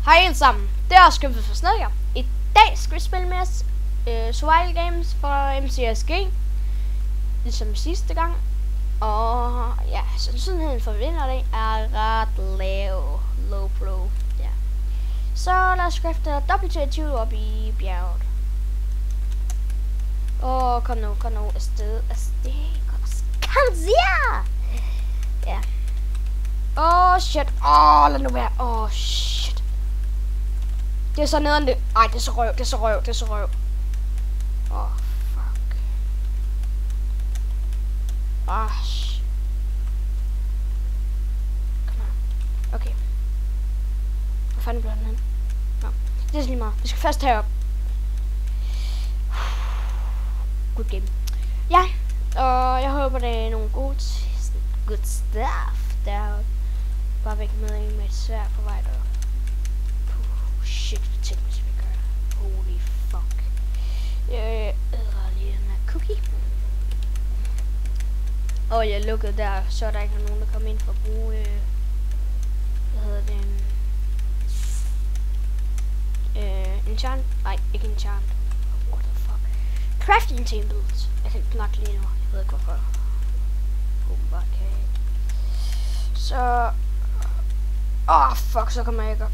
Hej alle sammen, det er Skøbet for Snedker. I dag skal vi spille med survival games fra MCSG, ligesom sidste gang. Og ja, sandsynligheden for vinder er ret low pro. Ja. Så lad os skrifte WT20 op i bjerget. Kom nu, afsted, kom her! Ja. Shit, lad nu være, shit. Det er så nederen det. Ej, det er så røv. Fuck. Shit. Kom her. Okay. Hvor fanden blev den hen? Nå, det er så lige meget. Vi skal først herop. Good game. Ja, og jeg håber, det er nogle good stuff der. Bare væk med en med et sværd på vej derop. Shit, hvad tænker vi skal gøre? Holy fuck. Jeg æder lige den her cookie. Og jeg lukkede der, så der ikke nogen, der kom ind for at bruge, hvad hedder det, enchant? Nej, ikke enchant. What the fuck? Crafting tables. Jeg kan knokle lige nu, jeg ved ikke hvorfor. Åbenbart kan jeg ikke. Så... fuck, så kommer jeg ikke op.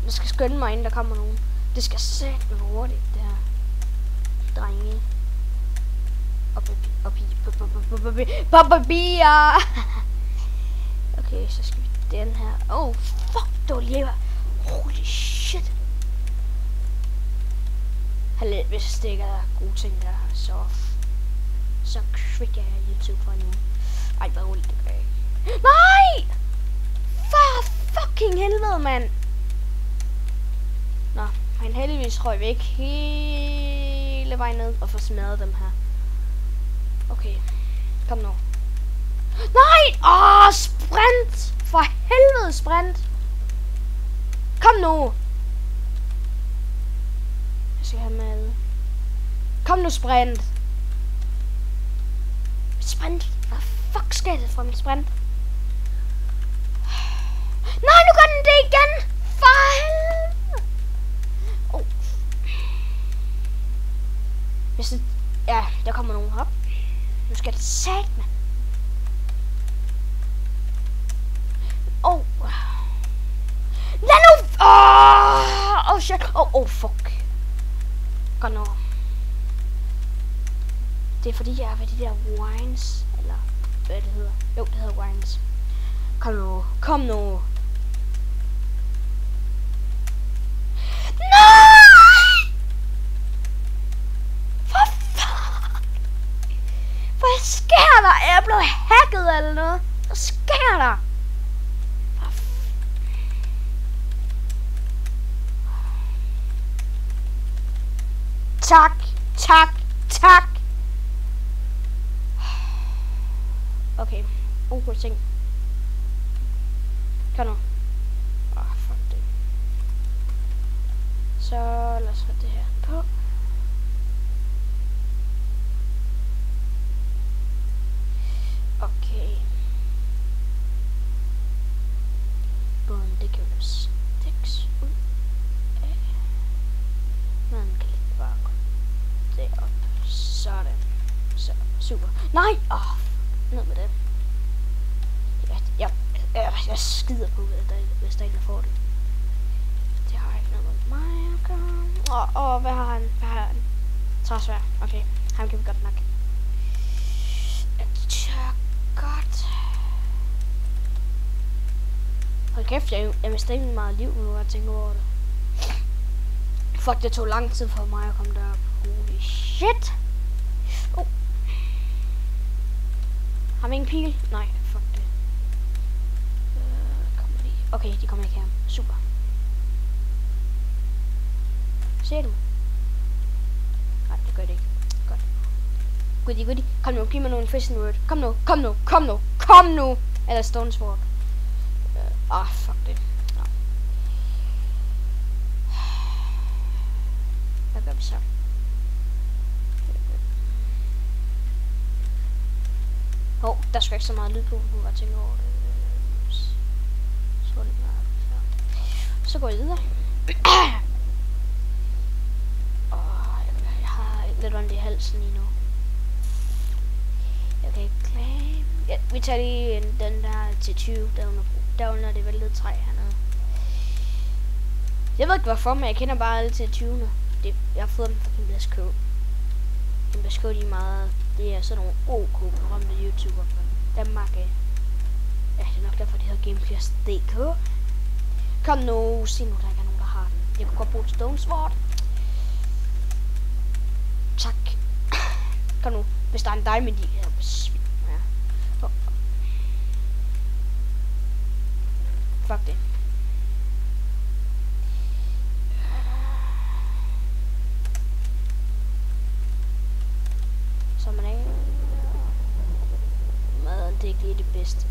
Jeg skal skynde mig, inden der kommer nogen. Det skal sætte hurtigt, det her. Drenge. Papapia. Okay, så skal vi den her. Fuck, det var lever. Holy shit. Hvis det ikke er gode ting der, så quit jeg YouTube for nu. Ej, hvad roligt, det gør jeg ikke. Nej! For fucking helvede, mand. Nå, han heldigvis røg væk hele vejen ned og får smadret dem her. Okay, kom nu. Nej! Sprint! For helvede, sprint! Kom nu! Jeg skal have med. Kom nu, sprint! Sprint? Hvad fuck skal det fra min sprint? Nej, nu gør den det igen! For helvede! Hvis det... Ja, der kommer nogen op. Nu skal det satme. Lad nu... shit. Fuck. Godt nu. Det er fordi, jeg er ved de der wines. Eller hvad det hedder. Jo, det hedder wines. Kom nu. Hvad sker der? Er jeg blevet hacket eller noget? Hvad sker der? Tak. Okay, god ting. Kom nu. Fuck det. Så lad os få det her på. Okay. Boom, det kan jo stiks ud af. Man kan lige bare gå derop. Sådan. Så, super. Nej! Ned med det. Jeg skider på, hvis der ikke får det. Det har ikke noget med mig at gøre. Hvad har han? Træsvær. Okay, ham kan vi godt nok. Godt. Hold kæft, jeg mister ikke meget liv nu, jeg tænker over det. Fuck, det tog lang tid for mig at komme derop. Holy shit. Har vi ingen pil? Nej, fuck det. Kommer de? Okay, de kommer ikke her. Super. Ser du? Nej, det gør det ikke. Godt. Goodie. Kom nu, giv mig nogle fishing word. Kom nu! Eller stone sword. Fuck det. Nå. Hvad gør vi så? Der skal ikke så meget lyd på, nu var jeg tænker over det. Så går jeg videre. Jeg har lidt ondt i halsen lige nu. Jeg kan ikke claim. Ja, vi tager lige den der til 20, der under det væltede træ hernede. Jeg ved ikke hvorfor, men jeg kender bare alle til 20'erne. Jeg har fået dem fra Kimber's Cove. Kimber's Cove, de er meget... Det er sådan nogle OK berømte YouTuber fra Danmark af. Ja, det er nok derfor, det hedder Gameplays.dk. Kom nu, sig nu, der ikke er nogen, der har den. Jeg kunne godt bruge et Stone Sword. Tak. Kom nu, hvis der er en diamond i her. Ja. Oh. Fuck det. Så man ikke... Maden, det er ikke lige det bedste.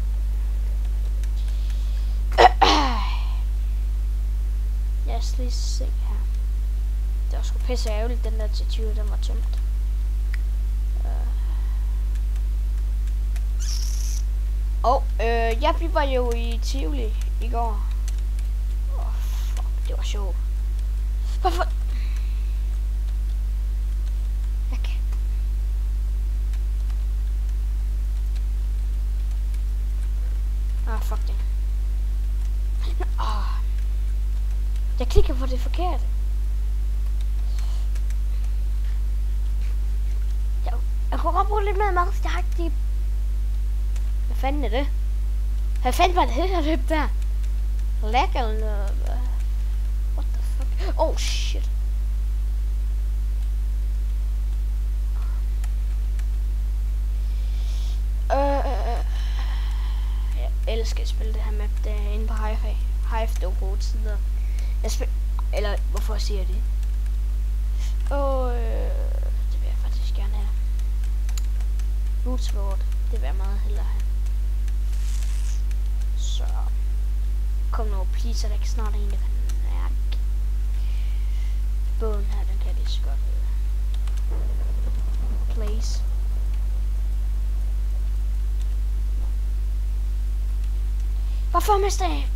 Lad os lige se her. Det var sgu pisse ærgerligt, den der til 20, den var tømt. Vi var jo i Tivoli i går. Fuck, det var sjovt. Hvorfor? Okay. Fuck det. Jeg klikker på det forkerte. Jeg kunne godt bruge lidt mere mad, jeg har ikke de... Hvad fanden er det? Hvad fanden var det her løb der? Lag eller noget? What the fuck? Oh shit. Jeg elsker at spille det her map, der er inde på Hive Dog tider. Jeg spiller... Eller, hvorfor siger jeg det? Det vil jeg faktisk gerne have. Rootsword, det vil jeg meget hellere have. Så... Kom nu, please, så der ikke snart en, der kan mærke. Båden her, den kan jeg lige så godt place. Hvorfor mister jeg?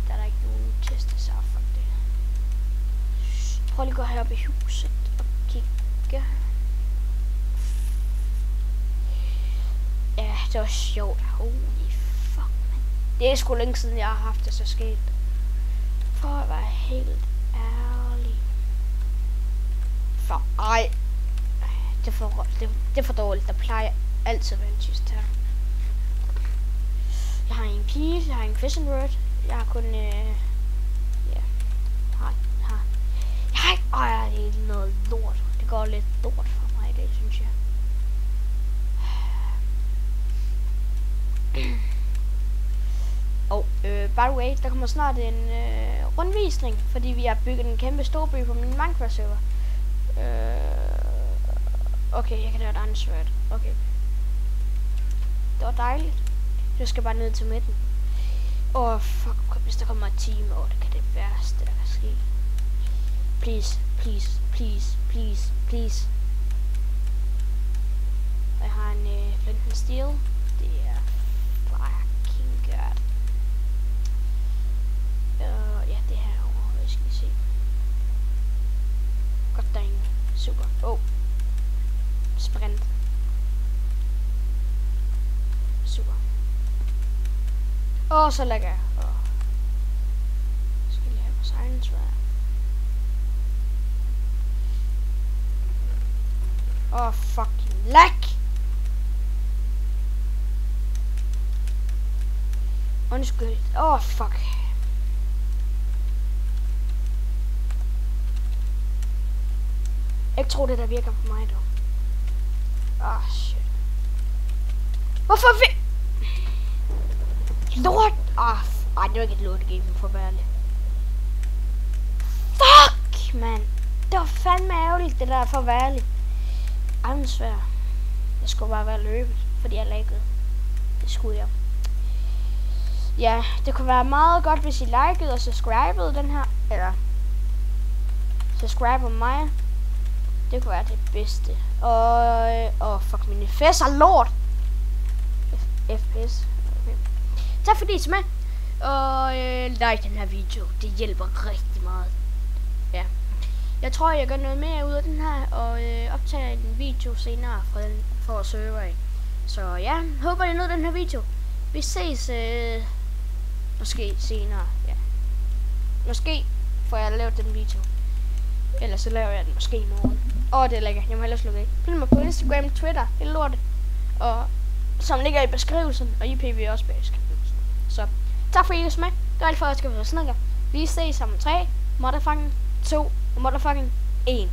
Der er der ikke nogen tester, så fuck det. Prøv lige at gå herop i huset og kigge. Ja, det var sjovt. Holy fuck, man. Det er sgu længe siden, jeg har haft det så sket. For at være helt ærlig. For ej. Det er for dårligt. Der plejer altid at være en tyst her. Jeg har en pige, jeg har en fishing rod. Jeg har kun, ja. Jeg har det er noget lort. Det går lidt lort for mig, det synes jeg. By the way, der kommer snart en rundvisning, fordi vi har bygget en kæmpe storby på min Minecraft server. Okay, jeg kan lave et andet sværd. Okay. Det var dejligt. Du skal bare ned til midten. Fuck, hvis der kommer et team, det kan det værste, der kan ske. Please, please, please, please, please. Jeg har en flint and steel. Det er fucking godt. Ja, det her over, hvad skal vi se. Godt derinde. Super. Sprint. Super. Så lægger jeg. Skal lige have vores egen svær. Fucking lag! Undskyld. Fuck. Jeg tror det der virker på mig dog. Shit. Hvorfor vi... Lort! Ej, det var ikke et lort game, for værligt. Fuck, man! Det var fandme ærgerligt, det der for værligt. Ansvær. Jeg skulle bare være løbet, fordi jeg laggede. Det skulle jeg. Ja, det kunne være meget godt, hvis I likede og subscribede den her. Eller... Subscribe mig. Det kunne være det bedste. Fuck, min FPS er lort. FPS. Okay. Tak fordi I så med. Og like den her video. Det hjælper rigtig meget. Ja. Jeg tror, jeg gør noget mere ud af den her, og optager en video senere for server af. Så ja, håber I nød den her video. Vi ses måske senere. Ja. Måske får jeg lavet den video. Ellers så laver jeg den måske i morgen. Det er lækkert. Jeg må hellere slukke af. Følg mig på Instagram, Twitter, hele lortet. Og som ligger i beskrivelsen. Og IPV også bag beskrivelsen. Så tak for at I var med. Det var alt for, at jeg skal være snakker. Vi ses sammen 3, motherfucking 2 og motherfucking 1.